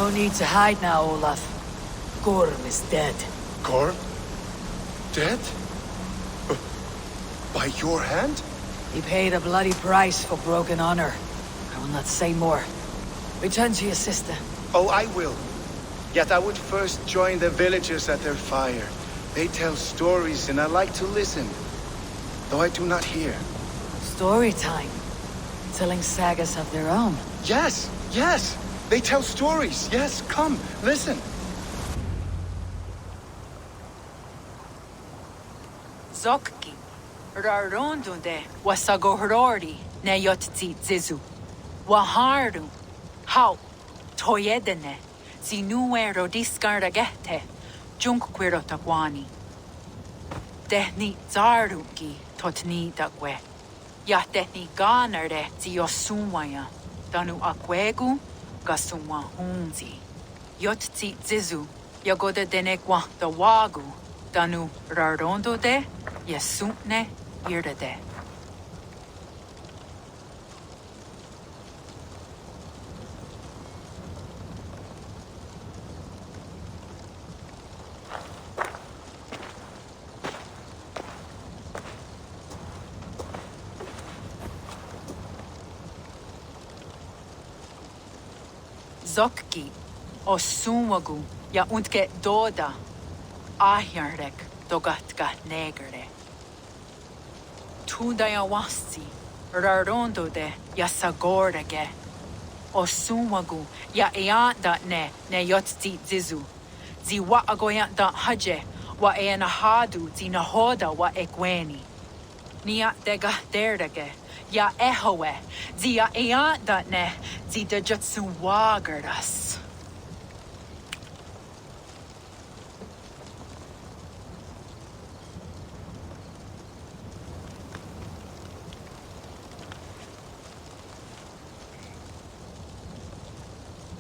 No need to hide now, Olaf. Gorm is dead. Gorm? Dead? By your hand? He paid a bloody price for broken honor. I will not say more. Return to your sister. Oh, I will. Yet I would first join the villagers at their fire. They tell stories and I like to listen. Though I do not hear. Story time. Telling sagas of their own. Yes, yes! They tell stories. Yes, come, listen. Zokki. Rarondunde wasagorori ne yotzi zizu. Waharu. How. Toyedene. Zinuero discardagete. Junkquirotaguani. Dehni zaruki totni dagwe. Ya dehni ganare ziosumwaya. Danu akwegu gasumwa hunzi. Yotzi zizu. Yagoda denekwa da wagu. Danu rarondo de. Yesune irdade. Zokki, osumagu, ja untke doda, ahjarek dogatka negere. Tudaya wasti, rarondo de ja sagorege, osumagu, ja eanda ne yotzi zizu, zi wa agoyanta haje, wa eanahadu zi nahoda wa ekweni. Nia dega derdege, ja ehoe, zi ja eanda ne, zi de jutsu wagerdas.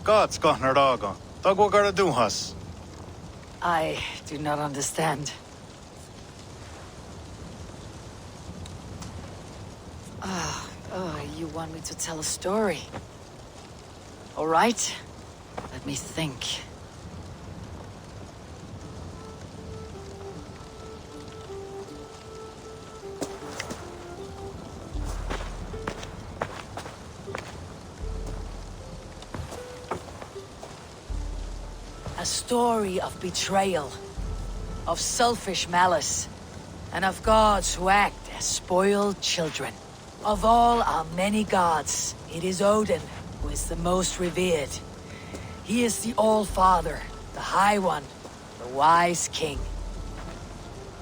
God's got her dog on. Dog what gotta do us? I do not understand. You want me to tell a story? All right. Let me think. A story of betrayal, of selfish malice, and of gods who act as spoiled children. Of all our many gods, it is Odin who is the most revered. He is the All-Father, the High One, the Wise King.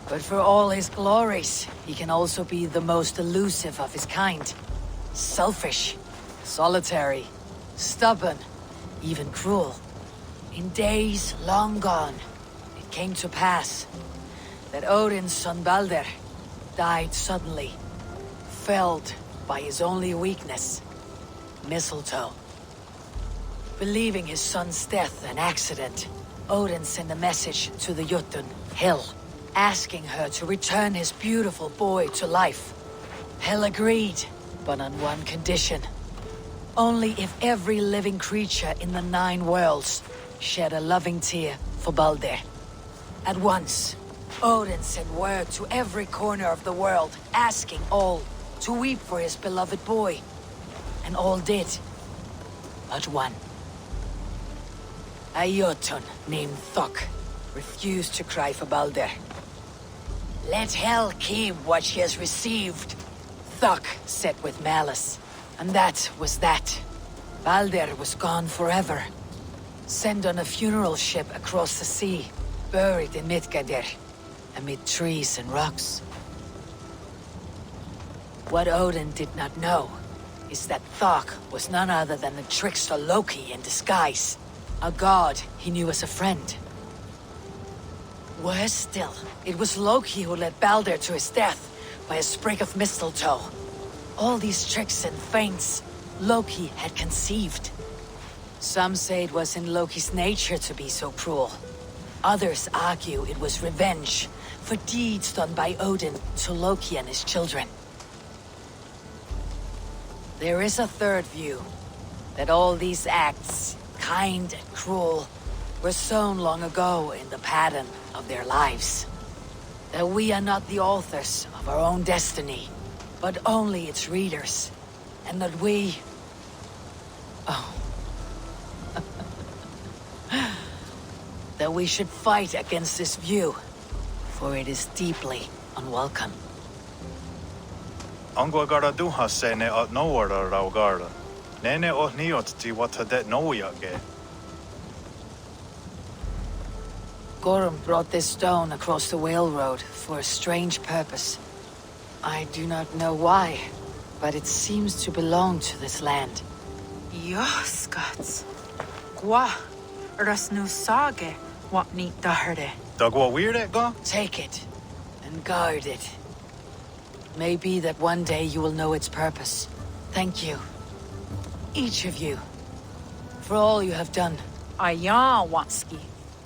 But for all his glories, he can also be the most elusive of his kind. Selfish, solitary, stubborn, even cruel. In days long gone, it came to pass that Odin's son Balder died suddenly, felled by his only weakness, mistletoe. Believing his son's death an accident, Odin sent a message to the Jotun, Hel, asking her to return his beautiful boy to life. Hel agreed, but on one condition. Only if every living creature in the 9 worlds shed a loving tear for Balder. At once, Odin sent word to every corner of the world, asking all to weep for his beloved boy. And all did, but one. A Jotun named Thok refused to cry for Balder. Let Hel keep what she has received, Thok said with malice. And that was that. Balder was gone forever. Sent on a funeral ship across the sea, buried in Midgardr, amid trees and rocks. What Odin did not know is that Thok was none other than the trickster Loki in disguise, a god he knew as a friend. Worse still, it was Loki who led Balder to his death by a sprig of mistletoe. All these tricks and feints Loki had conceived. Some say it was in Loki's nature to be so cruel. Others argue it was revenge for deeds done by Odin to Loki and his children. There is a third view, that all these acts kind and cruel, were sown long ago in the pattern of their lives. That we are not the authors of our own destiny, but only its readers. And that we... Oh. That we should fight against this view, for it is deeply unwelcome. Angwa gara duha se ne at nowara rau gara. Nene o niot ti wata det noyage. Gorham brought this stone across the whale road for a strange purpose. I do not know why, but it seems to belong to this land. Yoskats. Gwa. Ras nu sage. What neat daherde. Dagwa weird it go? Take it, and guard it. Maybe that one day you will know its purpose. Thank you. Each of you. For all you have done. Aya wanski.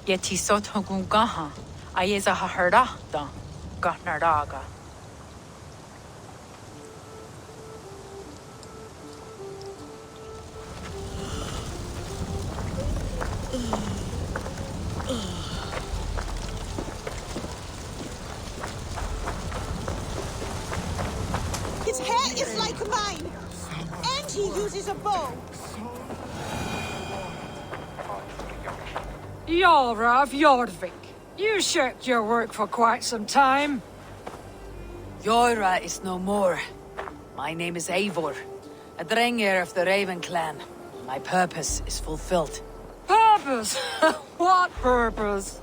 Yeti sotogu gaha. Ayeza haherda da. Gatnardaga. His hair is like mine, and he uses a bow. Yara of Jorvik, you shirked your work for quite some time. Yoira is no more. My name is Eivor, a Drengir of the Raven clan. My purpose is fulfilled. Purpose? What purpose?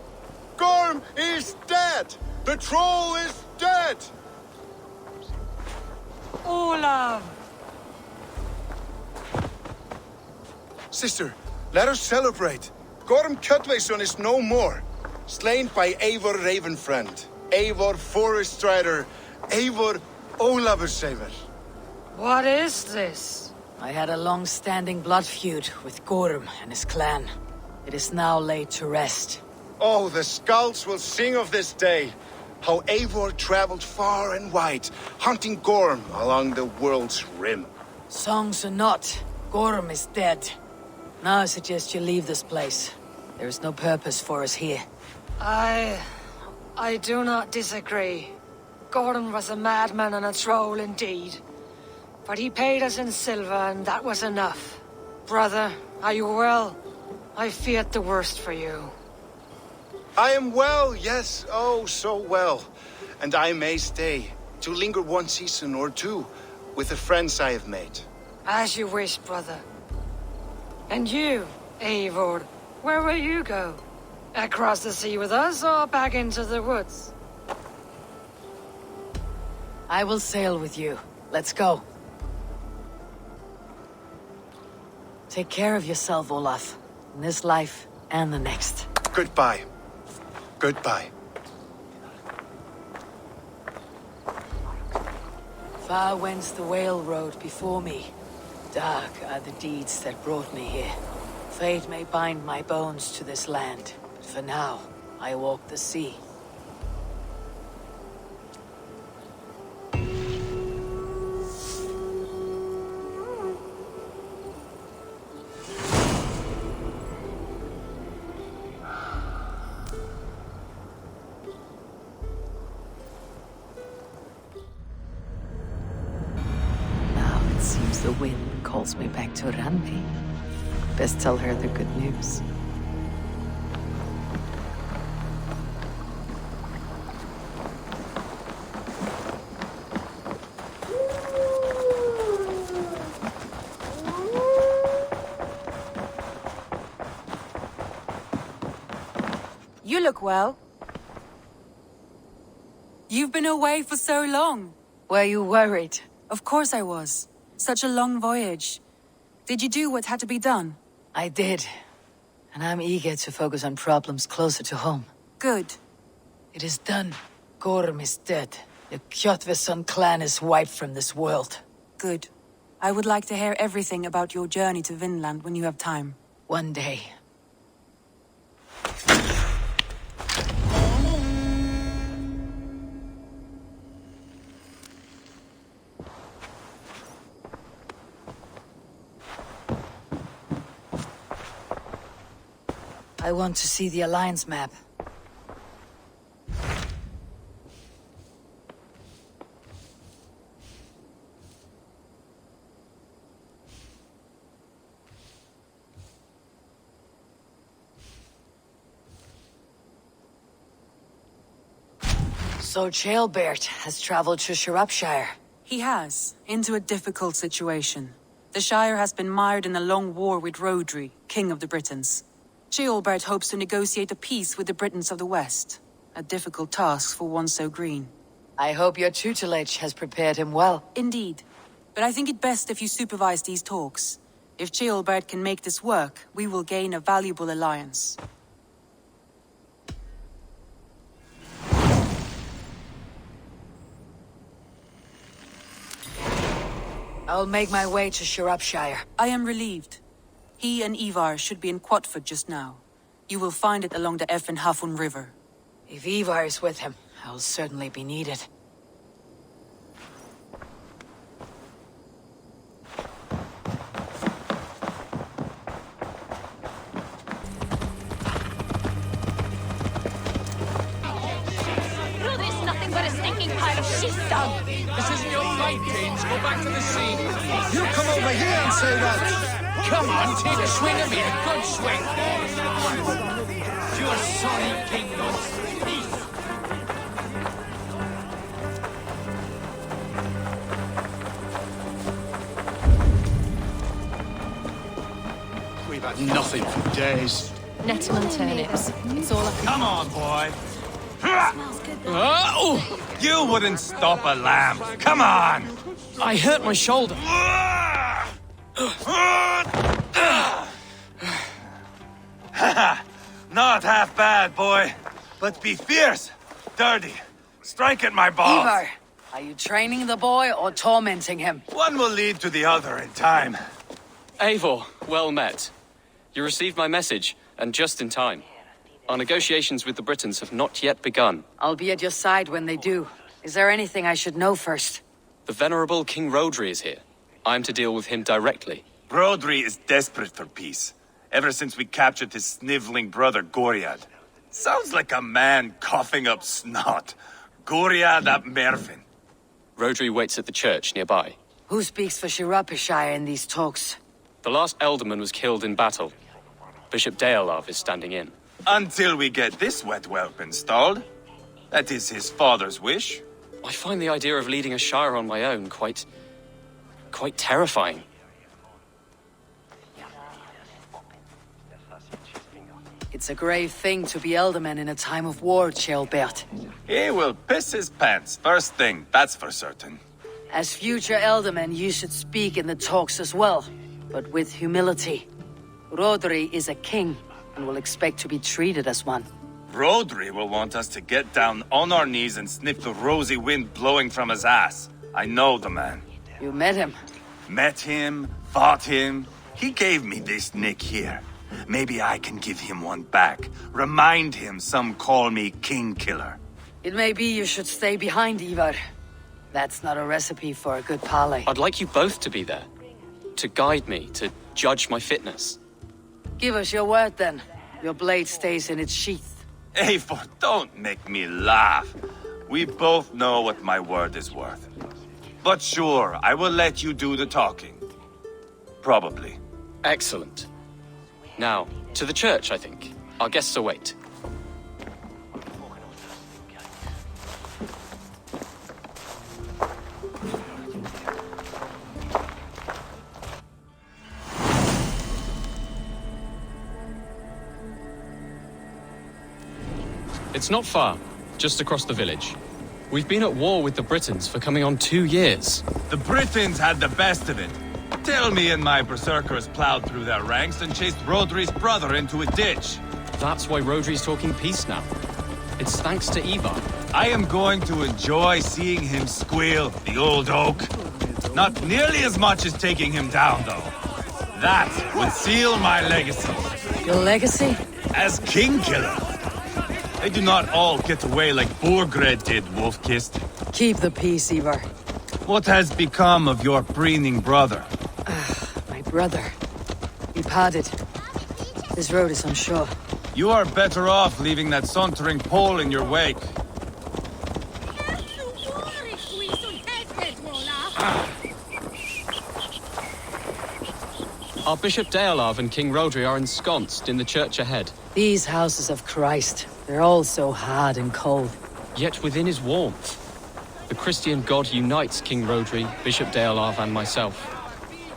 Gorm is dead! The troll is dead! Olav! Sister, let us celebrate. Gorm Kjötveson is no more. Slain by Eivor Ravenfriend, Eivor Forest Rider, Eivor Ólafursaver. What is this? I had a long-standing blood feud with Gorm and his clan. It is now laid to rest. Oh, the skulls will sing of this day. How Eivor traveled far and wide, hunting Gorm along the world's rim. Songs or not, Gorm is dead. Now I suggest you leave this place. There is no purpose for us here. I do not disagree. Gordon was a madman and a troll indeed. But he paid us in silver, and that was enough. Brother, are you well? I feared the worst for you. I am well, yes, oh, so well. And I may stay, to linger one season or two, with the friends I have made. As you wish, brother. And you, Eivor, where will you go? Across the sea with us, or back into the woods? I will sail with you. Let's go. Take care of yourself, Olaf. In this life and the next. Goodbye. Goodbye. Far wends the whale road before me. Dark are the deeds that brought me here. Fate may bind my bones to this land, but for now, I walk the sea. The wind calls me back to Randi. Best tell her the good news. You look well. You've been away for so long. Were you worried? Of course I was. Such a long voyage. Did you do what had to be done? I did. And I'm eager to focus on problems closer to home. Good. It is done. Gorm is dead. The Kjötveson clan is wiped from this world. Good. I would like to hear everything about your journey to Vinland when you have time. One day. I want to see the Alliance map. So Jailbert has traveled to Shropshire. He has, into a difficult situation. The Shire has been mired in a long war with Rhodri, King of the Britons. Ceolbert hopes to negotiate a peace with the Britons of the West. A difficult task for one so green. I hope your tutelage has prepared him well. Indeed. But I think it best if you supervise these talks. If Ceolbert can make this work, we will gain a valuable alliance. I'll make my way to Shropshire. I am relieved. He and Ivar should be in Quatford just now. You will find it along the Effen Hafun River. If Ivar is with him, I'll certainly be needed. There's nothing but a stinking pile of shit dung. This isn't your fight, James. Go back to the sea. You come over here and say that! Come on, take a swing at me. A good swing. Your sorry kingdom. We've had nothing for days. Nettle and turnips. It's all I can. Come on, boy. Oh! You wouldn't stop a lamb. Come on. I hurt my shoulder. Not half bad, boy. But be fierce, dirty. Strike at my balls. Ivar, are you training the boy or tormenting him? One will lead to the other in time. Eivor, well met. You received my message, and just in time. Our negotiations with the Britons have not yet begun. I'll be at your side when they do. Is there anything I should know first? The venerable King Rhodri is here. I'm to deal with him directly. Brodri is desperate for peace. Ever since we captured his sniveling brother, Goriad. Sounds like a man coughing up snot. Goriad ap Mervin. Rhodri waits at the church nearby. Who speaks for Shropshire in these talks? The last Elderman was killed in battle. Bishop Deolav is standing in. Until we get this wet whelp installed. That is his father's wish. I find the idea of leading a shire on my own quite terrifying. It's a grave thing to be Elderman in a time of war, Ceolbert. He will piss his pants first thing, that's for certain. As future Elderman, you should speak in the talks as well, but with humility. Rhodri is a king, and will expect to be treated as one. Rhodri will want us to get down on our knees and sniff the rosy wind blowing from his ass. I know the man. You met him? Met him, fought him. He gave me this nick here. Maybe I can give him one back. Remind him some call me King Killer. It may be you should stay behind, Ivar. That's not a recipe for a good parley. I'd like you both to be there. To guide me, to judge my fitness. Give us your word, then. Your blade stays in its sheath. Eivor, don't make me laugh. We both know what my word is worth. But sure, I will let you do the talking. Probably. Excellent. Now, to the church, I think. Our guests await. It's not far, just across the village. We've been at war with the Britons for coming on 2 years. The Britons had the best of it. Tell me and my berserkers plowed through their ranks and chased Rodri's brother into a ditch. That's why Rhodri's talking peace now. It's thanks to Ivar. I am going to enjoy seeing him squeal, the old oak. Not nearly as much as taking him down, though. That would seal my legacy. Your legacy? As King Killer. They do not all get away like Borgred did, Wolf-Kissed. Keep the peace, Ivar. What has become of your preening brother? My brother. He parted. This road is unsure. You are better off leaving that sauntering Pole in your wake. Our Bishop Deolav and King Rodri are ensconced in the church ahead. These houses of Christ, they're all so hard and cold. Yet within his warmth, the Christian God unites King Rodri, Bishop Deolav, and myself.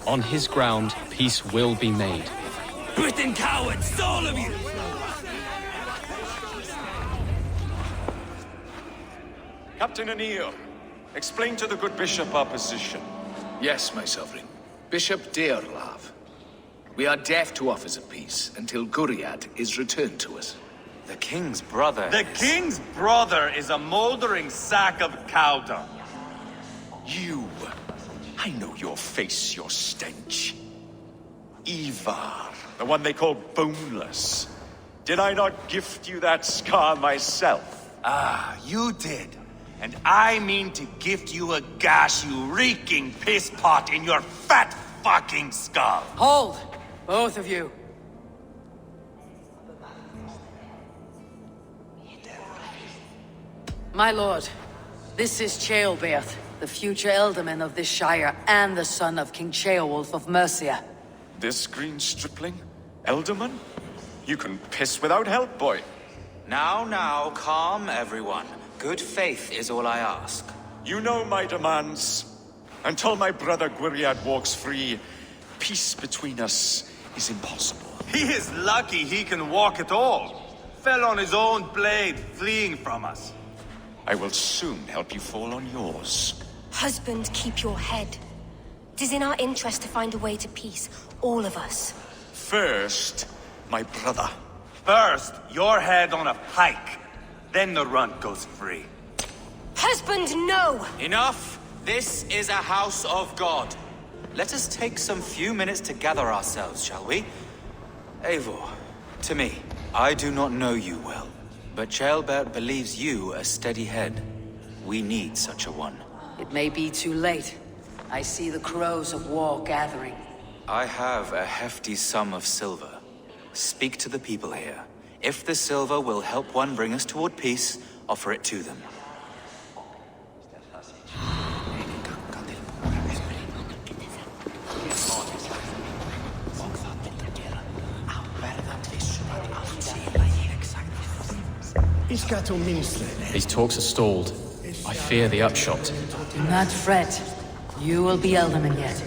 On his ground, peace will be made. Britain cowards, all of you! Captain Anil, explain to the good bishop our position. Yes, my sovereign. Bishop Deolav. We are deaf to offers of peace until Guriad is returned to us. The king's brother. The king's brother is a moldering sack of cow dung. You. I know your face, your stench. Ivar, the one they call boneless. Did I not gift you that scar myself? Ah, you did. And I mean to gift you a gash, you reeking piss pot in your fat fucking skull. Hold! Both of you. My lord, this is Ceolbert, the future alderman of this shire and the son of King Ceolwulf of Mercia. This green stripling? Elderman? You can piss without help, boy. Now, calm everyone. Good faith is all I ask. You know my demands. Until my brother Gwiriad walks free, peace between us is impossible. He is lucky he can walk at all. Fell on his own blade, fleeing from us. I will soon help you fall on yours. Husband, keep your head. It is in our interest to find a way to peace, all of us. First, my brother. First, your head on a pike. Then the runt goes free. Husband, no! Enough! This is a house of God. Let us take some few minutes to gather ourselves, shall we? Eivor, to me, I do not know you well, but Ceolbert believes you a steady head. We need such a one. It may be too late. I see the crows of war gathering. I have a hefty sum of silver. Speak to the people here. If the silver will help one bring us toward peace, offer it to them. These talks are stalled. I fear the upshot. Do not fret. You will be alderman yet.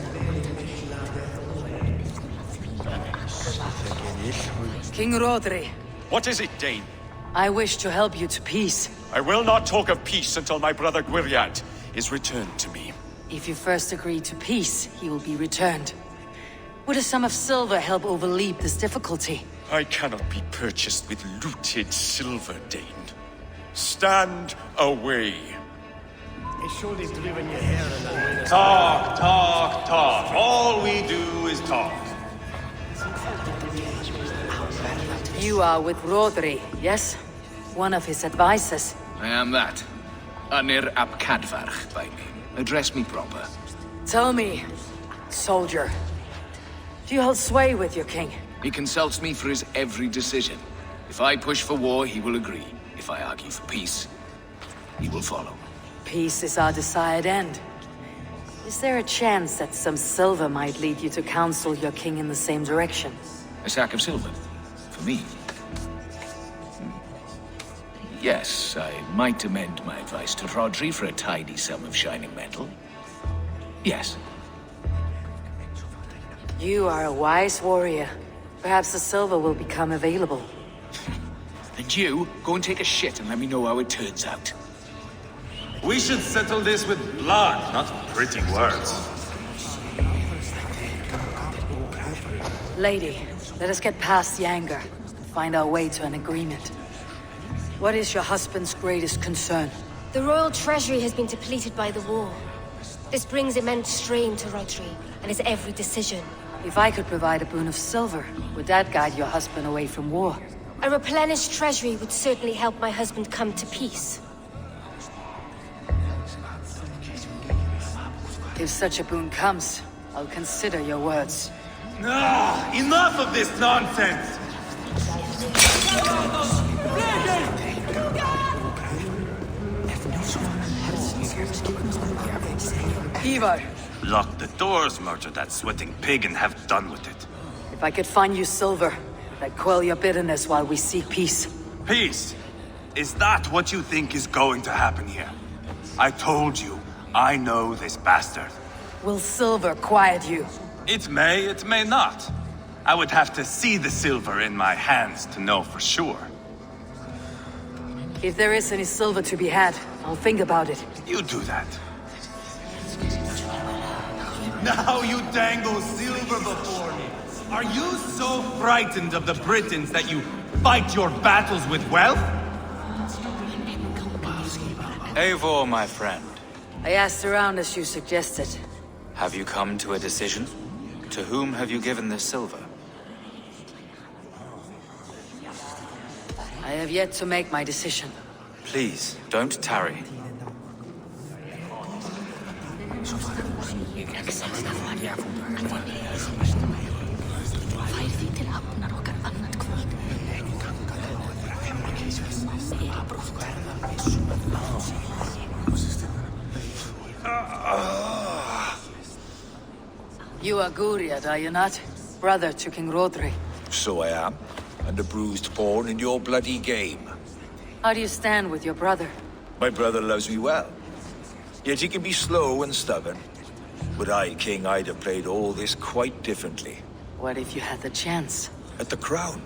King Rodri. What is it, Dane? I wish to help you to peace. I will not talk of peace until my brother Gwiriad is returned to me. If you first agree to peace, he will be returned. Would a sum of silver help overleap this difficulty? I cannot be purchased with looted silver, Dane. Stand away. Talk. All we do is talk. You are with Rodri, yes? One of his advisors. I am that. Anir ap Cadfarch by name. Address me proper. Tell me, soldier, do you hold sway with your king? He consults me for his every decision. If I push for war, he will agree. If I argue for peace, he will follow. Peace is our desired end. Is there a chance that some silver might lead you to counsel your king in the same direction? A sack of silver? For me? Yes, I might amend my advice to Rodri for a tidy sum of shining metal. Yes. You are a wise warrior. Perhaps the silver will become available. And you, go and take a shit and let me know how it turns out. We should settle this with blood, not pretty words. Lady, let us get past the anger and find our way to an agreement. What is your husband's greatest concern? The royal treasury has been depleted by the war. This brings immense strain to Rodri and his every decision. If I could provide a boon of silver, would that guide your husband away from war? A replenished treasury would certainly help my husband come to peace. If such a boon comes, I'll consider your words. Enough of this nonsense! Ivar, Lock the doors, murder that sweating pig, and have done with it. if I could find you silver, I'd quell your bitterness while we seek peace. Peace? Is that what you think is going to happen here? I told you, I know this bastard. Will silver quiet you? It may not. I would have to see the silver in my hands to know for sure. If there is any silver to be had, I'll think about it. You do that. Now you dangle silver before me. Are you so frightened of the Britons that you fight your battles with wealth? Eivor, my friend. I asked around as you suggested. Have you come to a decision? To whom have you given this silver? I have yet to make my decision. Please, don't tarry. You are Guriad, are you not? Brother to King Rodri. So I am, and a bruised pawn in your bloody game. How do you stand with your brother? My brother loves me well. Yet he can be slow and stubborn. Were I king, I'd have played all this quite differently. What if you had the chance? At the crown,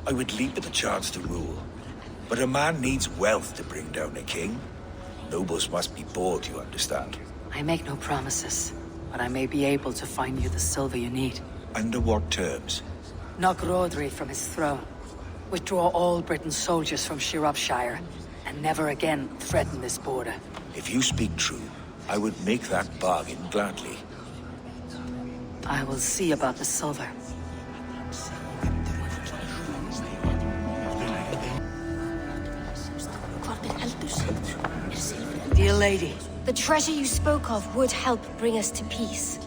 I would leap at the chance to rule. But a man needs wealth to bring down a king. Nobles must be bored, you understand. I make no promises, but I may be able to find you the silver you need. Under what terms? Knock Rodri from his throne. Withdraw all Britain's soldiers from Shropshire, and never again threaten this border. If you speak true, I would make that bargain gladly. I will see about the silver. Dear lady. The treasure you spoke of would help bring us to peace.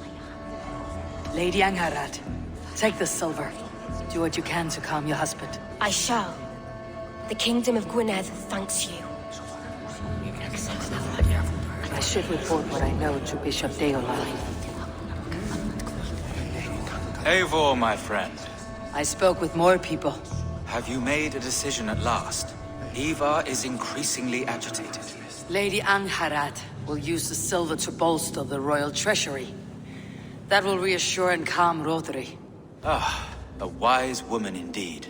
Lady Angharad, take the silver. Do what you can to calm your husband. I shall. The Kingdom of Gwynedd thanks you. I should report what I know to Bishop Deola. Eivor, my friend. I spoke with more people. Have you made a decision at last? Ivar is increasingly agitated. Lady Angharad will use the silver to bolster the royal treasury. That will reassure and calm Rodri. Ah, a wise woman indeed.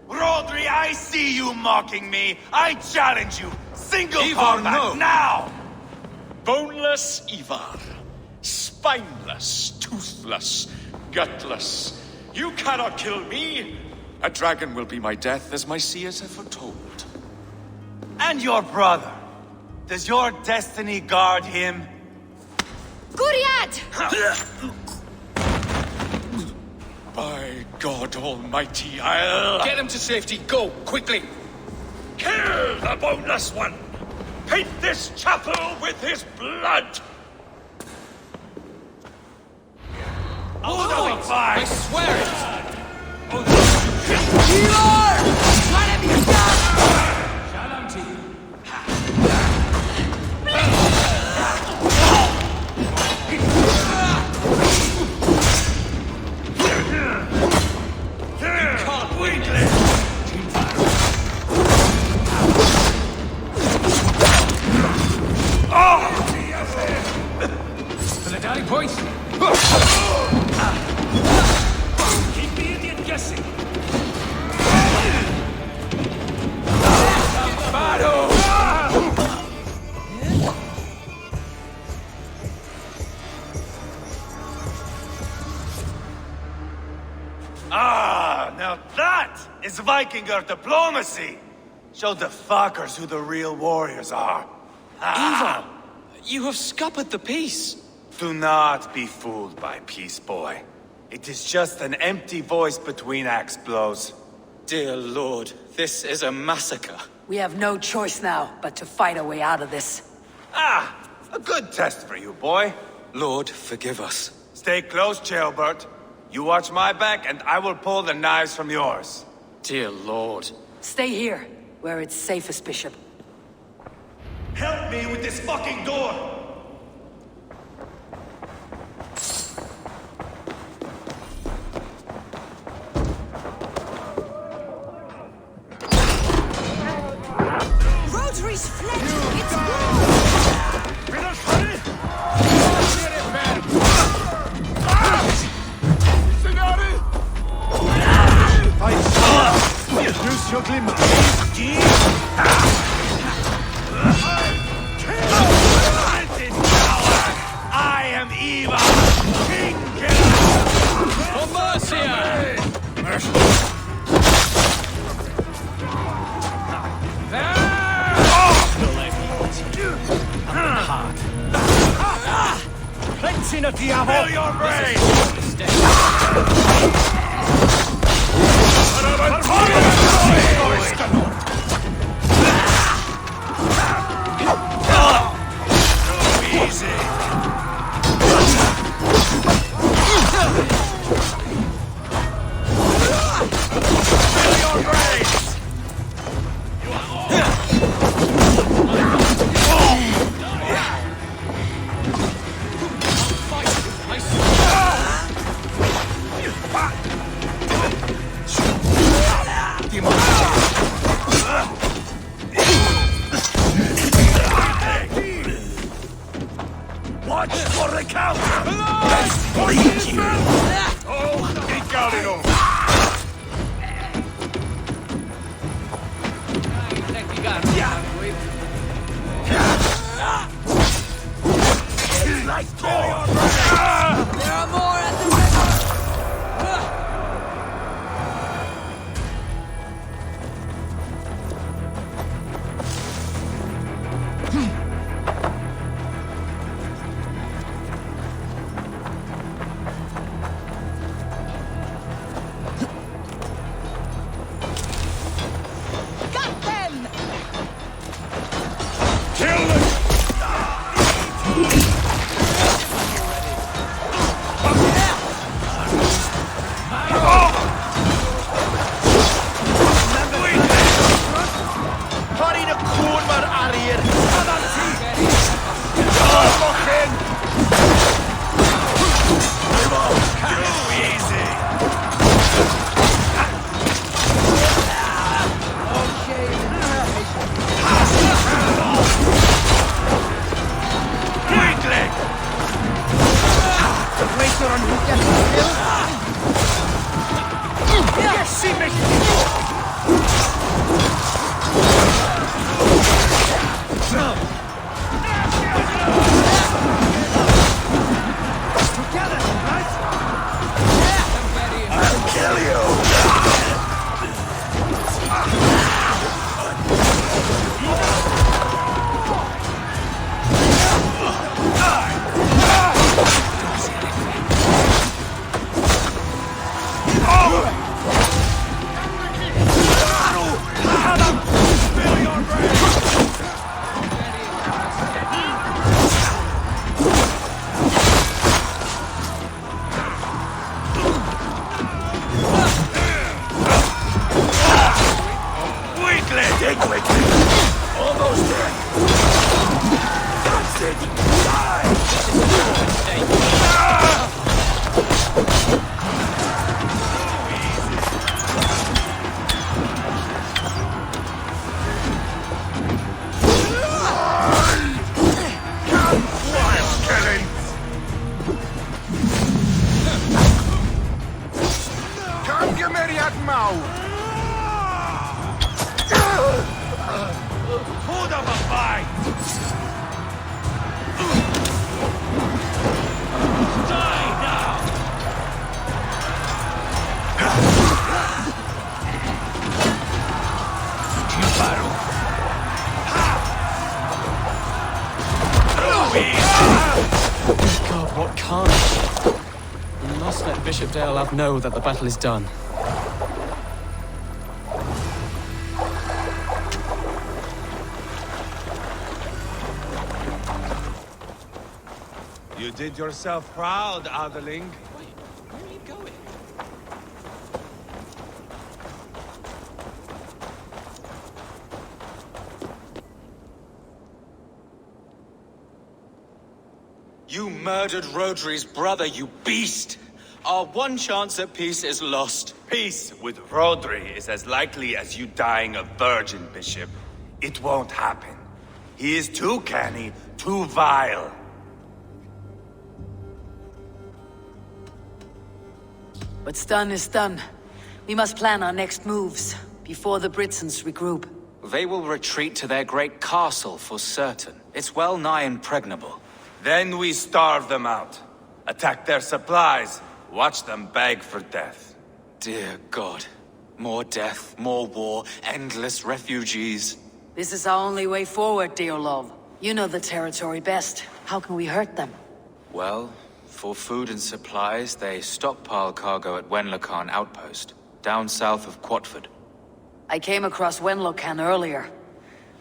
Rodri, I see you mocking me. I challenge you. Single Ivar, combat no. now! Boneless Ivar. Spineless, toothless, gutless. You cannot kill me. A dragon will be my death, as my seers have foretold. And your brother. Does your destiny guard him? Guriad! By God Almighty, I'll... Get him to safety. Go, quickly. Kill the boneless one! Paint this chapel with his blood! Out of the I fight! swear it! What have you done? Shalom to you. Military points! Keep the idiot guessing. Ah, now that is Vikinger diplomacy! Show the fuckers who the real warriors are. Ivar! You have scuppered the peace! Do not be fooled by peace, boy. It is just an empty voice between axe blows. Dear Lord, this is a massacre. We have no choice now but to fight our way out of this. Ah, a good test for you, boy. Lord, forgive us. Stay close, Ceolbert. You watch my back, and I will pull the knives from yours. Dear Lord, Stay here, where it's safest, Bishop. Help me with this fucking door! Rotary's fled! It's gone! Use your glimmer. I am Eva, King Killer. For mercy! Cleansing of Diablo. Fill your brain. Watch for the counter! Bleed you! Oh, Encoding! Nice door! There are more at the Got them! Kill them! Almost there! That's it! Hold up a fight! Die now! God, what carnage! We must let Bishop Deolav know that the battle is done. You did yourself proud, Adeling. Wait, where are you going? You murdered Rodri's brother, you beast! Our one chance at peace is lost. Peace with Rodri is as likely as you dying a virgin, Bishop. It won't happen. He is too canny, too vile. What's done is done. We must plan our next moves, before the Britons regroup. They will retreat to their great castle for certain. It's well nigh impregnable. Then we starve them out. Attack their supplies. Watch them beg for death. Dear God. More death, more war, endless refugees. This is our only way forward, dear love. You know the territory best. How can we hurt them? Well, for food and supplies, they stockpile cargo at Wenlocan outpost, down south of Quatford. I came across Wenlocan earlier.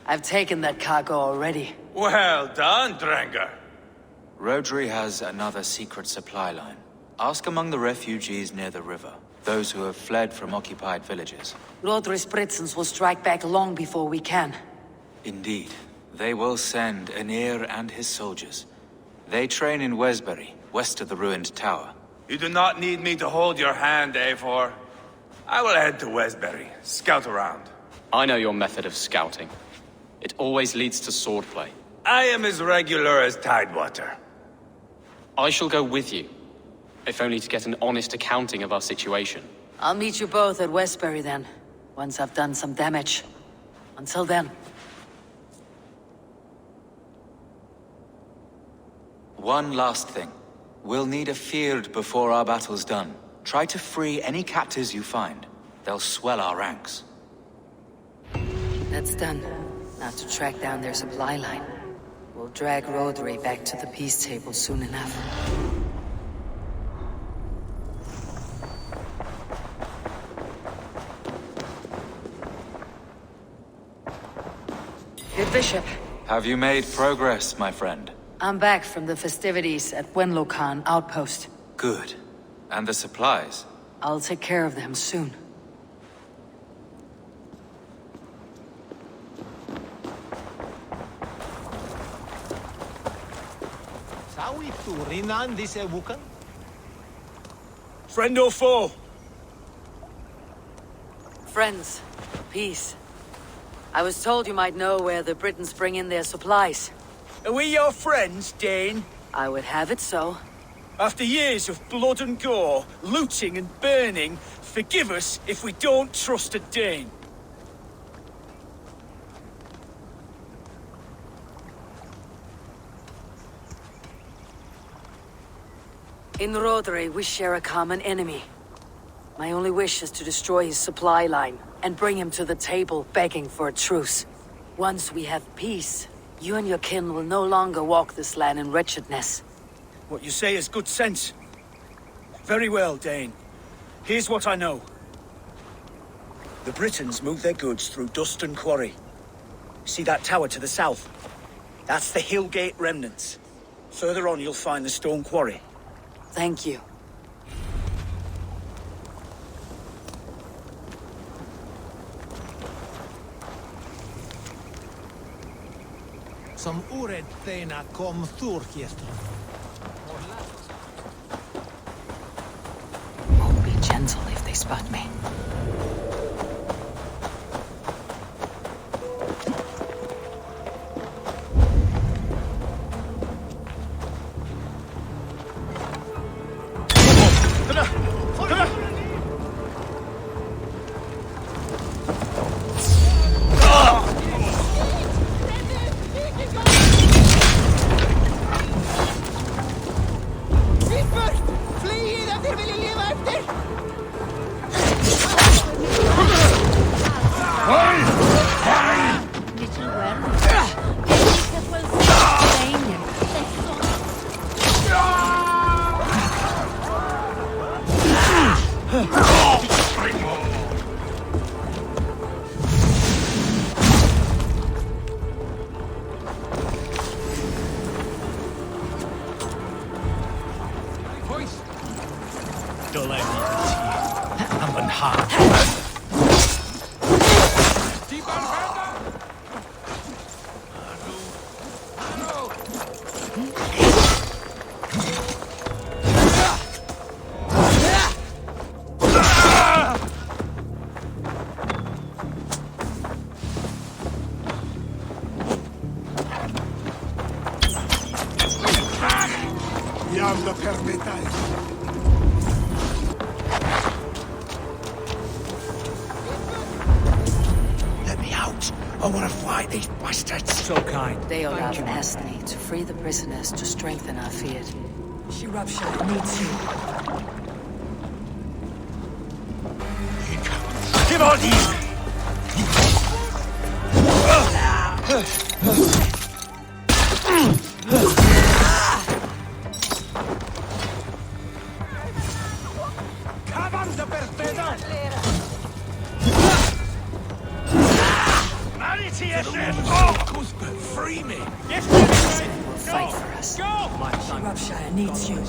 I've taken that cargo already. Well done, Drengar. Rodri has another secret supply line. Ask among the refugees near the river. Those who have fled from occupied villages. Rodri's Britons will strike back long before we can. Indeed. They will send Aenir and his soldiers. They train in Wesbury, west of the ruined tower. You do not need me to hold your hand, Eivor. I will head to Wesbury, scout around. I know your method of scouting. It always leads to swordplay. I am as regular as Tidewater. I shall go with you, if only to get an honest accounting of our situation. I'll meet you both at Westbury then, once I've done some damage. Until then. One last thing. We'll need a field before our battle's done. Try to free any captives you find. They'll swell our ranks. That's done. Now to track down their supply line. We'll drag Rodri back to the peace table soon enough. Good Bishop. Have you made progress, my friend? I'm back from the festivities at Wenlocan outpost. Good. And the supplies? I'll take care of them soon. Friend or foe? Friends. Peace. I was told you might know where the Britons bring in their supplies. Are we your friends, Dane? I would have it so. After years of blood and gore, looting and burning, forgive us if we don't trust a Dane. In Rodri, we share a common enemy. My only wish is to destroy his supply line and bring him to the table begging for a truce. Once we have peace, you and your kin will no longer walk this land in wretchedness. What you say is good sense. Very well, Dane. Here's what I know. The Britons move their goods through Dustin Quarry. See that tower to the south? That's the Hillgate remnants. Further on, you'll find the stone quarry. Thank you. Som orädd thena kom Thorkjestr. Oh, be gentle if they spot me. Let me out. I want to fight these bastards. So kind. Deolav asked me to free the prisoners to strengthen our field. Shropshire needs you. Give on these! Free me! Yes, will fight for us. Shropshire needs you.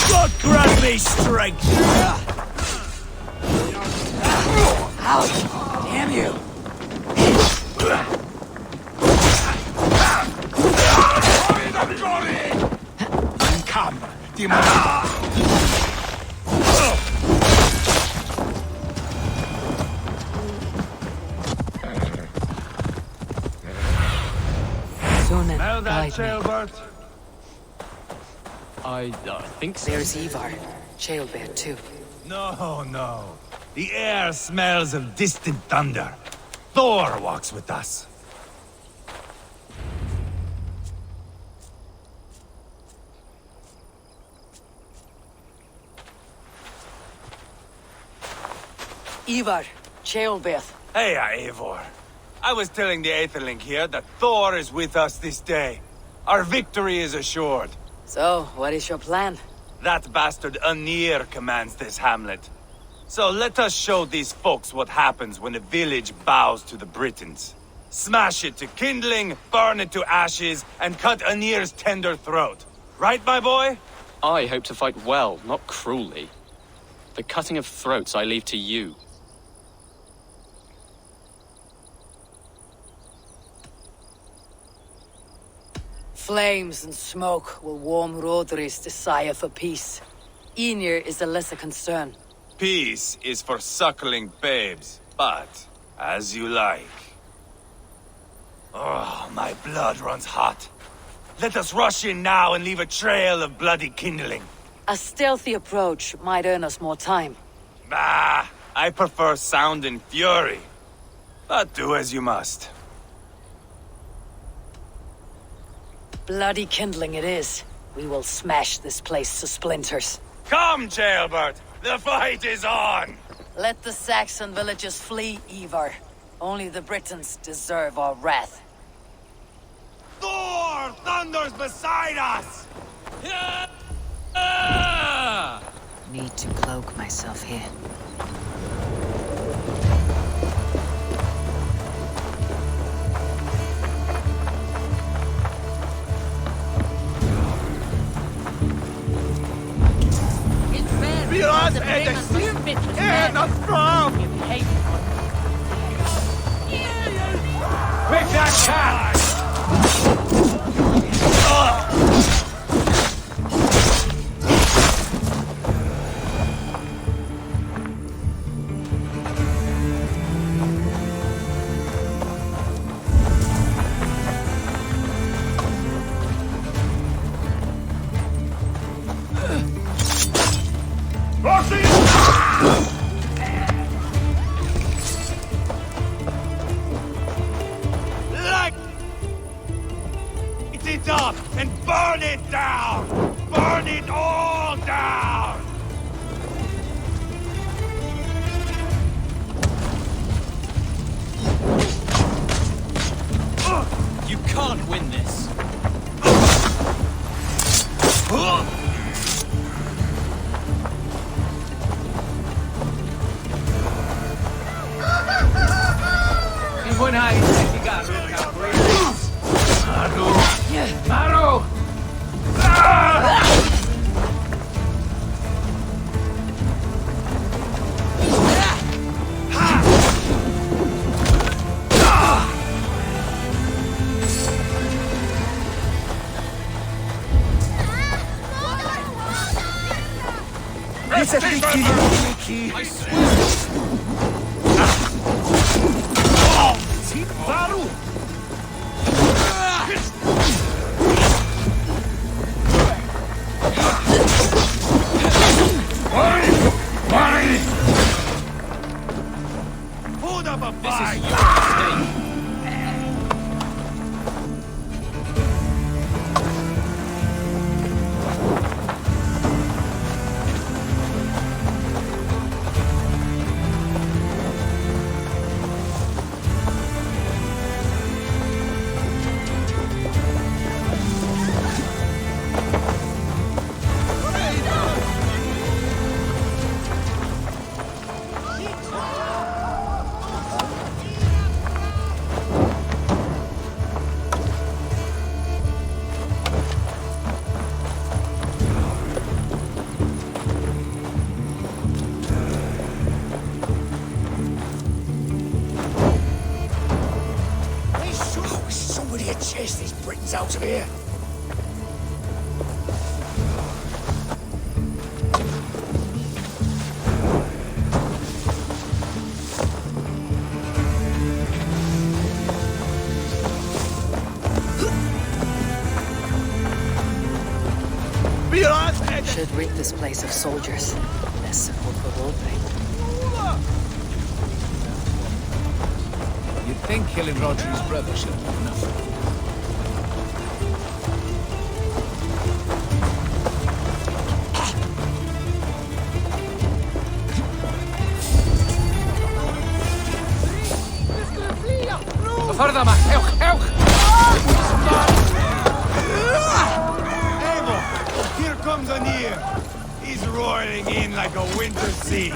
God grant me strength! Out! Damn you! Come, demon! Smell that, Jailbird? I think so. There's Ivar. Jailbird too. No, no. The air smells of distant thunder. Thor walks with us. Ivar, Jailbird. Hey, Eivor. I was telling the Aetherling here that Thor is with us this day. Our victory is assured. So, what is your plan? That bastard Anir commands this hamlet. So let us show these folks what happens when a village bows to the Britons. Smash it to kindling, burn it to ashes, and cut Anir's tender throat. Right, my boy? I hope to fight well, not cruelly. The cutting of throats I leave to you. Flames and smoke will warm Rodri's desire for peace. Ynir is a lesser concern. Peace is for suckling babes, but as you like. Oh, my blood runs hot. Let us rush in now and leave a trail of bloody kindling. A stealthy approach might earn us more time. Bah, I prefer sound and fury. But do as you must. Bloody kindling it is. We will smash this place to splinters. Come, Jailbird! The fight is on! Let the Saxon villagers flee, Ivar. Only the Britons deserve our wrath. Thor thunders beside us! Need to cloak myself here. Vi oss en of strong! Quick that cat! Light it up and burn it down! Burn it all down! You can't win this. Maro! I swear. Hold up a This fight! is your mistake. Somebody had chased these Britons out of here. Should rid this place of soldiers. Less simple for role-play. You'd think killing Rodri's brother should have been enough. Ffordd yma! Ewch! Ewch! Eivor, here comes Anir. He's roaring in like a winter sea.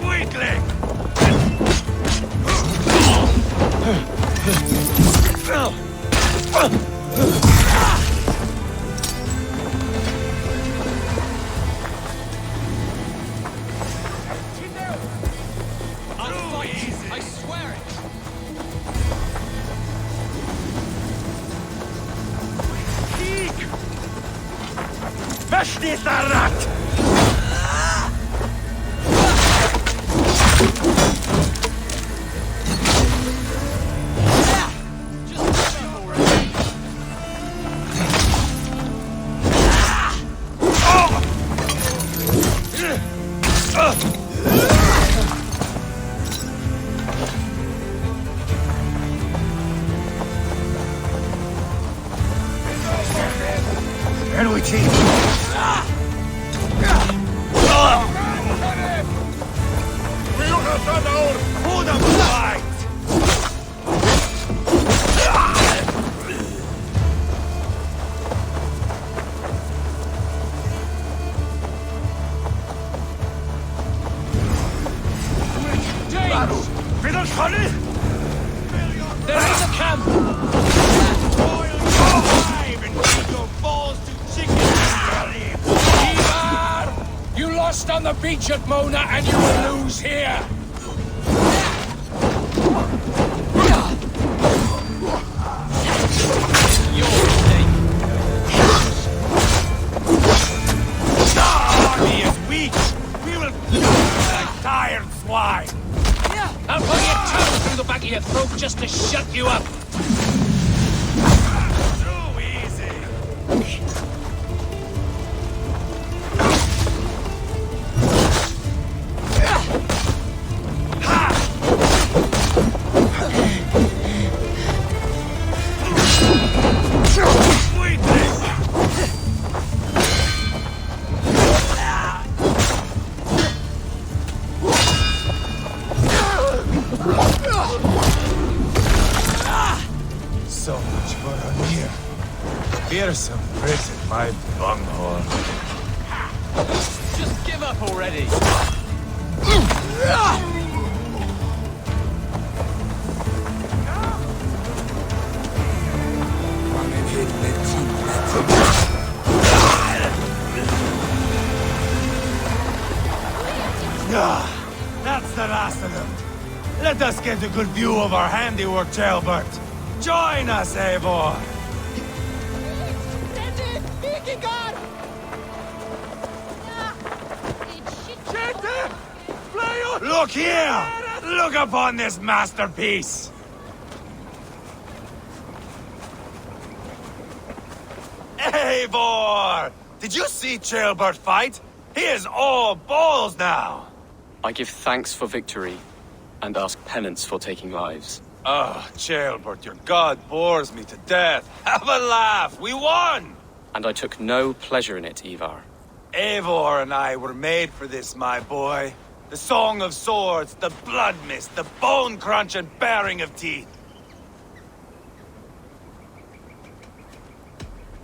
Weakling! I'll fight. I swear it. Verstehst du, Rat? Hold up, fight! Fiddle Connie! There is a camp! Royal alive and beat your balls to chicken! Ivar! You lost on the beach at Mona and you will lose here! Your mistake. Our army is weak! We will... tired swine! I'll put your tongue through the back of your throat just to shut you up! Too easy! So much for Anir. Fearsome Britain, my bunghole. Just give up already! That's the last of them. Let us get a good view of our handiwork, Jailbert. Join us, Eivor! Look here! Look upon this masterpiece! Eivor! Did you see Jailbert fight? He is all balls now! I give thanks for victory, and ask penance for taking lives. Oh, Jailbert, your god bores me to death. Have a laugh! We won! And I took no pleasure in it, Ivar. Eivor and I were made for this, my boy. The song of swords, the blood mist, the bone crunch and baring of teeth.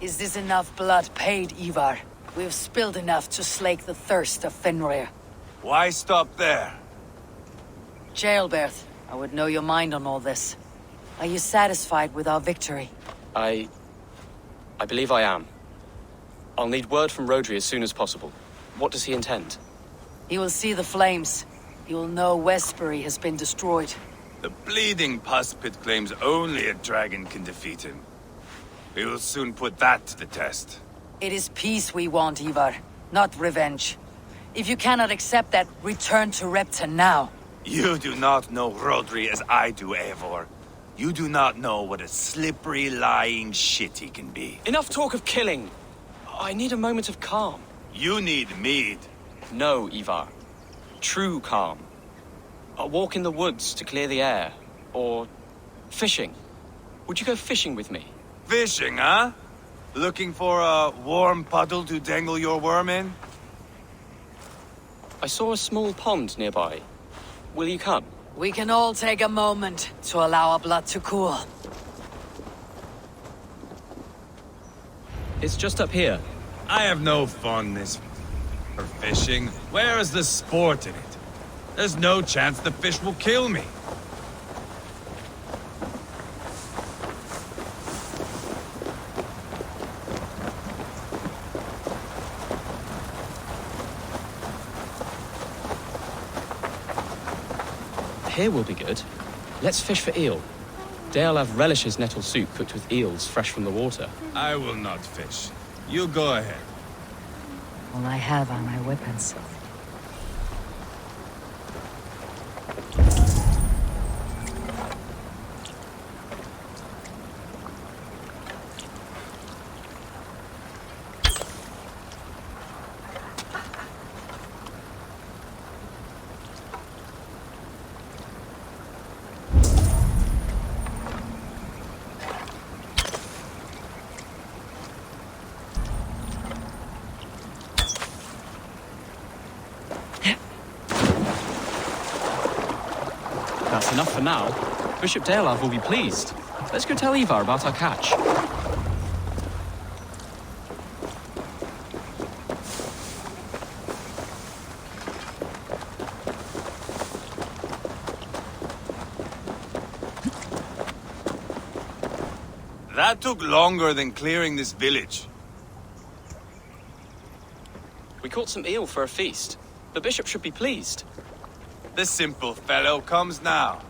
Is this enough blood paid, Ivar? We've spilled enough to slake the thirst of Fenrir. Why stop there? Jailbert, I would know your mind on all this. Are you satisfied with our victory? I believe I am. I'll need word from Rodri as soon as possible. What does he intend? He will see the flames. He will know Westbury has been destroyed. The bleeding pus pit claims only a dragon can defeat him. We will soon put that to the test. It is peace we want, Ivar, not revenge. If you cannot accept that, return to Repton now. You do not know Rodri as I do, Eivor. You do not know what a slippery, lying shit he can be. Enough talk of killing! I need a moment of calm. You need mead. No, Ivar. True calm. A walk in the woods to clear the air. Or fishing. Would you go fishing with me? Fishing, huh? Looking for a warm puddle to dangle your worm in? I saw a small pond nearby. Will you come? We can all take a moment to allow our blood to cool. It's just up here. I have no fondness for fishing. Where is the sport in it? There's no chance the fish will kill me. Here will be good. Let's fish for eel. Deolav relishes nettle soup cooked with eels fresh from the water. I will not fish. You go ahead. All I have are my weapons. That's enough for now. Bishop Deolav will be pleased. Let's go tell Ivar about our catch. That took longer than clearing this village. We caught some eel for a feast. The bishop should be pleased. The simple fellow comes now.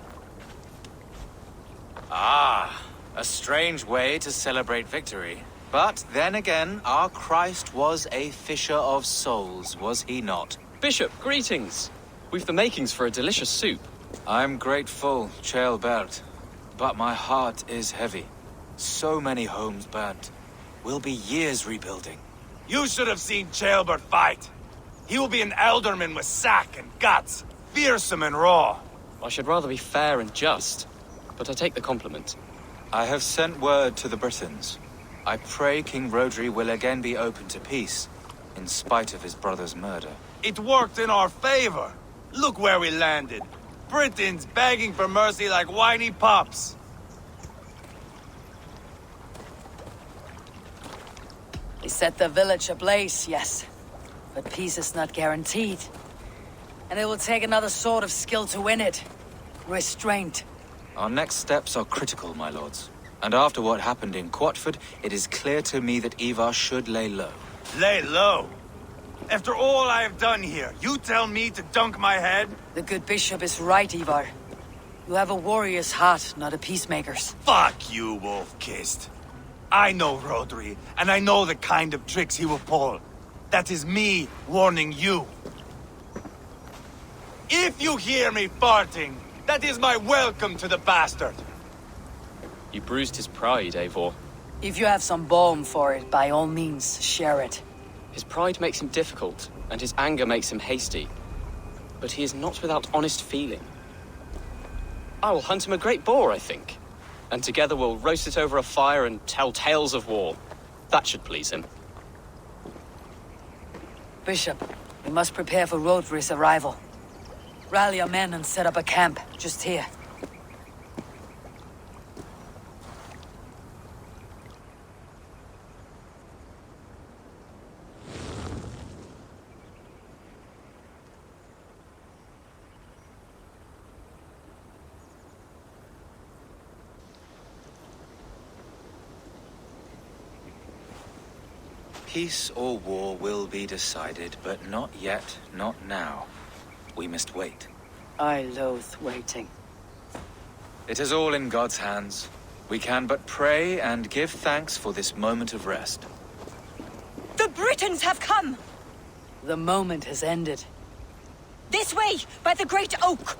Ah, a strange way to celebrate victory. But then again, our Christ was a fisher of souls, was he not? Bishop, greetings. We've the makings for a delicious soup. I'm grateful, Ceolbert, but my heart is heavy. So many homes burnt. We'll be years rebuilding. You should have seen Ceolbert fight. He will be an alderman with sack and guts, fearsome and raw. I should rather be fair and just, but I take the compliment. I have sent word to the Britons. I pray King Rodri will again be open to peace, in spite of his brother's murder. It worked in our favor. Look where we landed. Britons begging for mercy like whiny pups. They set the village ablaze, yes. But peace is not guaranteed. And it will take another sort of skill to win it. Restraint. Our next steps are critical, my lords. And after what happened in Quatford, it is clear to me that Ivar should lay low. Lay low? After all I have done here, you tell me to dunk my head? The good bishop is right, Ivar. You have a warrior's heart, not a peacemaker's. Fuck you, wolf-kissed. I know Rodri, and I know the kind of tricks he will pull. That is me warning you. If you hear me farting, that is my welcome to the bastard. You bruised his pride, Eivor. If you have some balm for it, by all means, share it. His pride makes him difficult, and his anger makes him hasty. But he is not without honest feeling. I will hunt him a great boar, I think. And together we'll roast it over a fire and tell tales of war. That should please him. Bishop, we must prepare for Rodri's arrival. Rally your men and set up a camp, just here. Peace or war will be decided, but not yet, not now. We must wait. I loathe waiting. It is all in God's hands. We can but pray and give thanks for this moment of rest. The Britons have come! The moment has ended. This way, by the great oak!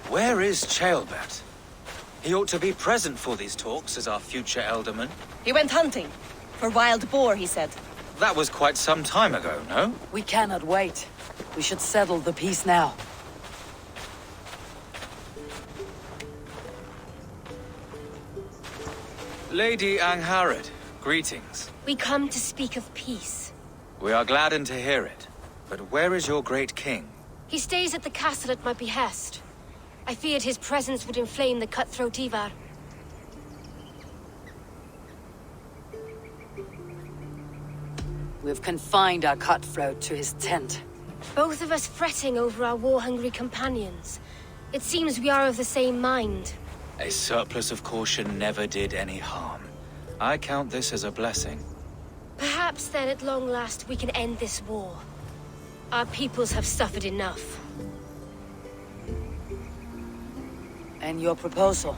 Where is Ceolbert? He ought to be present for these talks as our future elderman. He went hunting. For wild boar, he said. That was quite some time ago, no? We cannot wait. We should settle the peace now. Lady Angharad, greetings. We come to speak of peace. We are gladdened to hear it. But where is your great king? He stays at the castle at my behest. I feared his presence would inflame the cutthroat Ivar. We've confined our cutthroat to his tent. Both of us fretting over our war-hungry companions. It seems we are of the same mind. A surplus of caution never did any harm. I count this as a blessing. Perhaps then at long last we can end this war. Our peoples have suffered enough. And your proposal?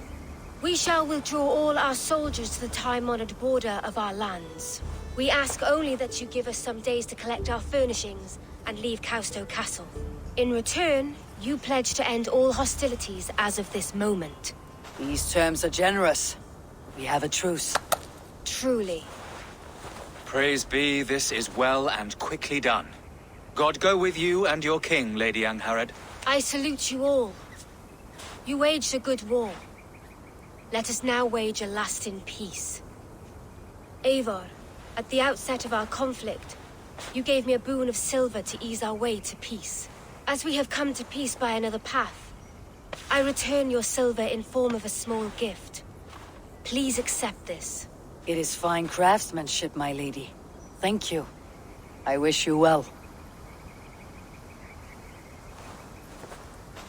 We shall withdraw all our soldiers to the time-honored border of our lands. We ask only that you give us some days to collect our furnishings and leave Kausto Castle. In return, you pledge to end all hostilities as of this moment. These terms are generous. We have a truce. Truly. Praise be, this is well and quickly done. God go with you and your king, Lady Angharad. I salute you all. You waged a good war. Let us now wage a lasting peace. Eivor, at the outset of our conflict, you gave me a boon of silver to ease our way to peace. As we have come to peace by another path, I return your silver in form of a small gift. Please accept this. It is fine craftsmanship, my lady. Thank you. I wish you well.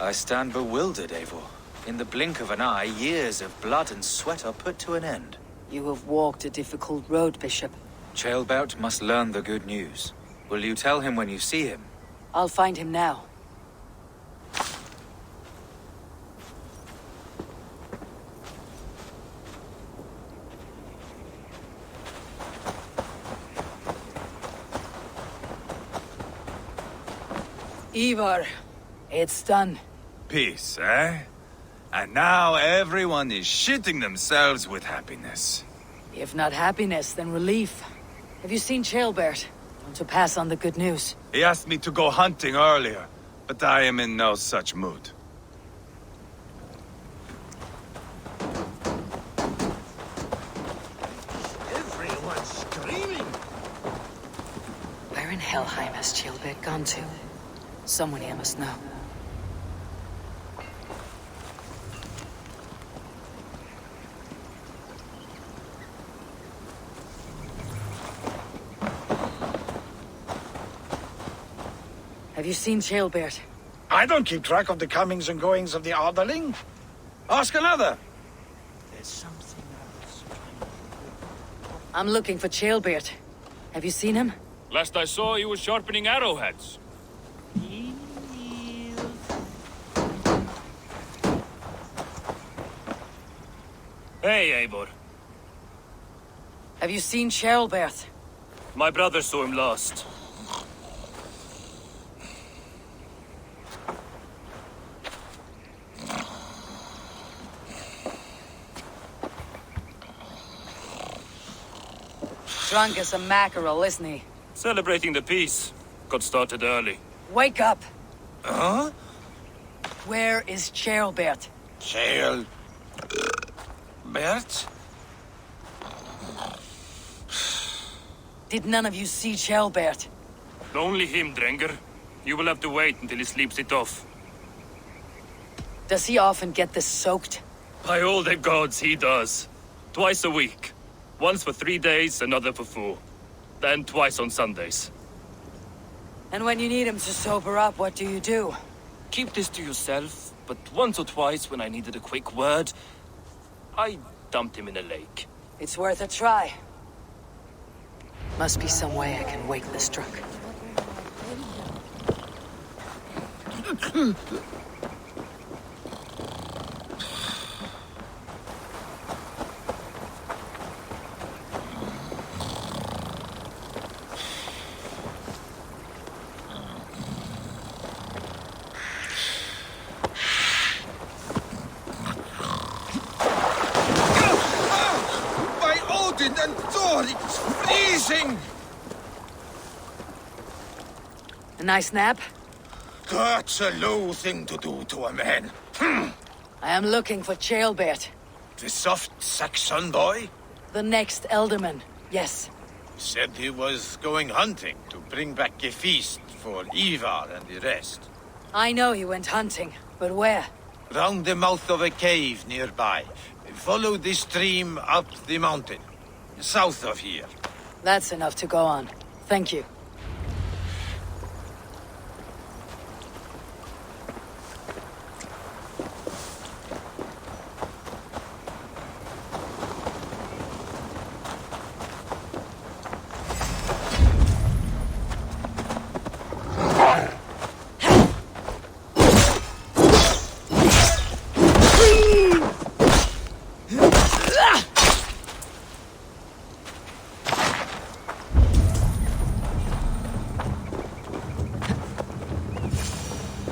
I stand bewildered, Eivor. In the blink of an eye, years of blood and sweat are put to an end. You have walked a difficult road, Bishop. Ceolbert must learn the good news. Will you tell him when you see him? I'll find him now. Ivar, it's done. Peace, eh? And now everyone is shitting themselves with happiness. If not happiness, then relief. Have you seen Ceolbert? To pass on the good news. He asked me to go hunting earlier, but I am in no such mood. Everyone's screaming. Where in Helheim has Ceolbert gone to? Someone here must know. Have you seen Ceolbert? I don't keep track of the comings and goings of the Arderling. Ask another. There's something else. I'm looking for Ceolbert. Have you seen him? Last I saw, he was sharpening arrowheads. Hey, Eivor. Have you seen Ceolbert? My brother saw him last. Drunk as a mackerel, isn't he? Celebrating the peace. Got started early. Wake up! Huh? Where is Ceolbert? Bert? Did none of you see Ceolbert? Only him, Drenger. You will have to wait until he sleeps it off. Does he often get this soaked? By all the gods, he does. Twice a week. Once for 3 days, another for 4. Then twice on Sundays. And when you need him to sober up, what do? Keep this to yourself, but once or twice when I needed a quick word, I dumped him in a lake. It's worth a try. Must be some way I can wake this drunk. And Thor, it's freezing! A nice nap? That's a low thing to do to a man. I am looking for Ceolbert. The soft Saxon boy? The next Elderman, yes. Said he was going hunting to bring back a feast for Ivar and the rest. I know he went hunting, but where? Round the mouth of a cave nearby. Follow the stream up the mountain. South of here. That's enough to go on. Thank you.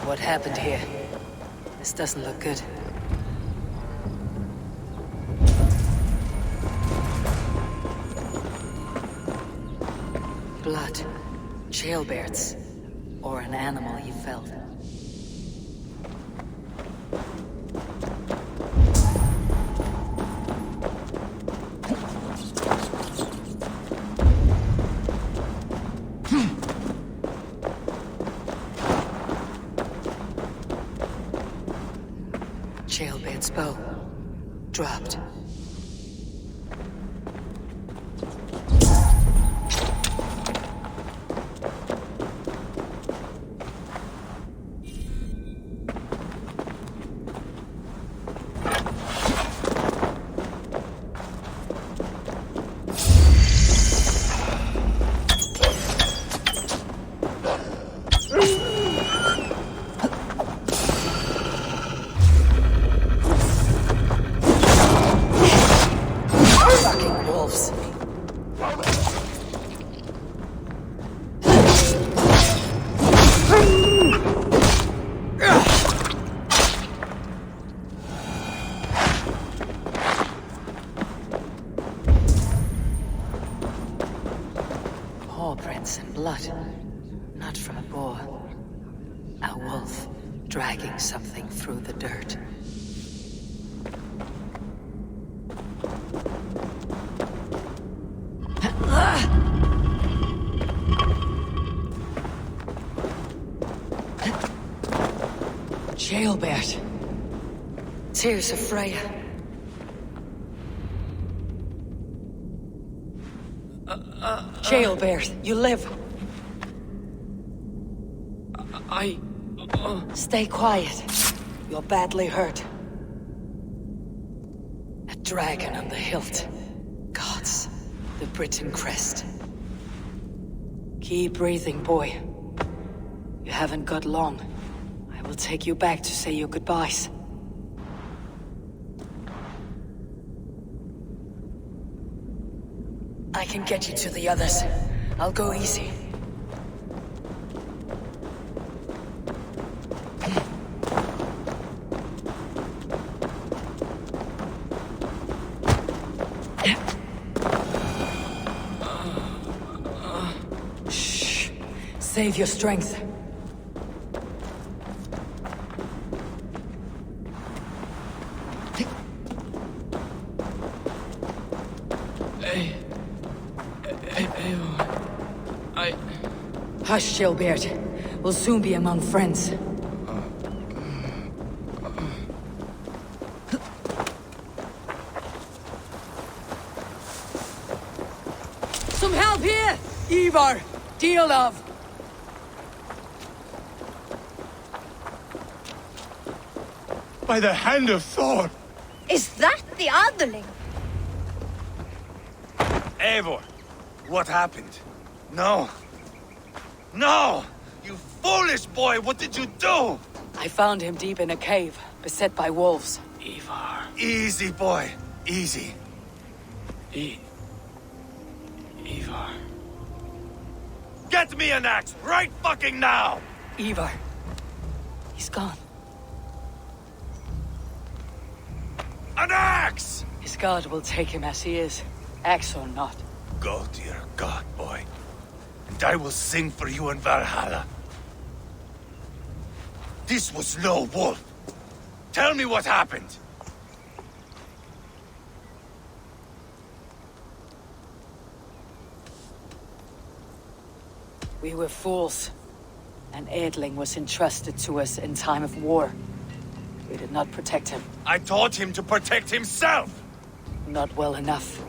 What happened here? This doesn't look good. Blood. Ceolbert's. Or an animal he felled. Ceolbert's bow. Dropped. A wolf dragging something through the dirt. Jailbert. Tears of Freya. Jailbert, you live. Stay quiet. You're badly hurt. A dragon on the hilt. Gods, the Britain crest. Keep breathing, boy. You haven't got long. I will take you back to say your goodbyes. I can get you to the others. I'll go easy. Shh. Save your strength. Hush, Gilbert. We'll soon be among friends. Some help here! Ivar! Deal of! By the hand of Thor! Is that the underling? Eivor, what happened? No. No! You foolish boy, what did you do? I found him deep in a cave, beset by wolves. Ivar. Easy, boy. Easy. Ivar. Get me an axe, right fucking now! Ivar. He's gone. An axe! His god will take him as he is, axe or not. Go to your god, boy. And I will sing for you in Valhalla. This was no wolf. Tell me what happened. We were fools. An Edling was entrusted to us in time of war. We did not protect him. I taught him to protect himself! Not well enough.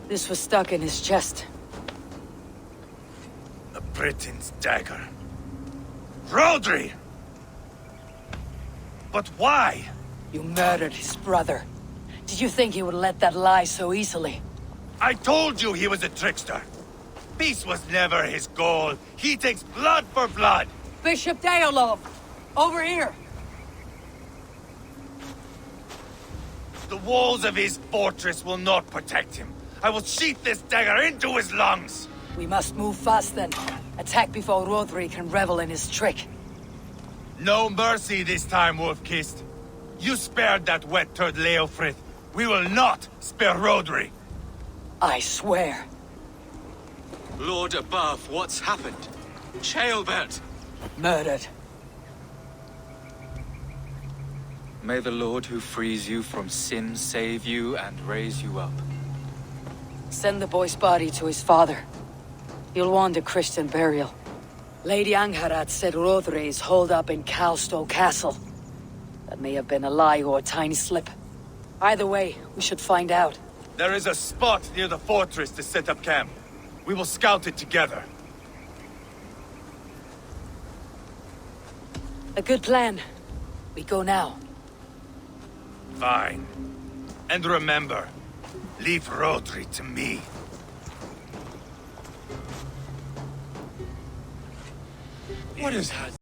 This was stuck in his chest. The Britain's dagger. Rodri! But why? You murdered his brother. Did you think he would let that lie so easily? I told you he was a trickster. Peace was never his goal. He takes blood for blood. Bishop Deolov! Over here! The walls of his fortress will not protect him. I will sheath this dagger into his lungs. We must move fast then. Attack before Rodri can revel in his trick. No mercy this time, Wolf-Kissed. You spared that wet turd Leofrith. We will not spare Rodri. I swear. Lord above, what's happened? Chaelbert! Murdered. May the Lord who frees you from sin save you and raise you up. Send the boy's body to his father. He'll want a Christian burial. Lady Angharad said Rodri is holed up in Calstow Castle. That may have been a lie or a tiny slip. Either way, we should find out. There is a spot near the fortress to set up camp. We will scout it together. A good plan. We go now. Fine. And remember, leave Rodri to me. What has had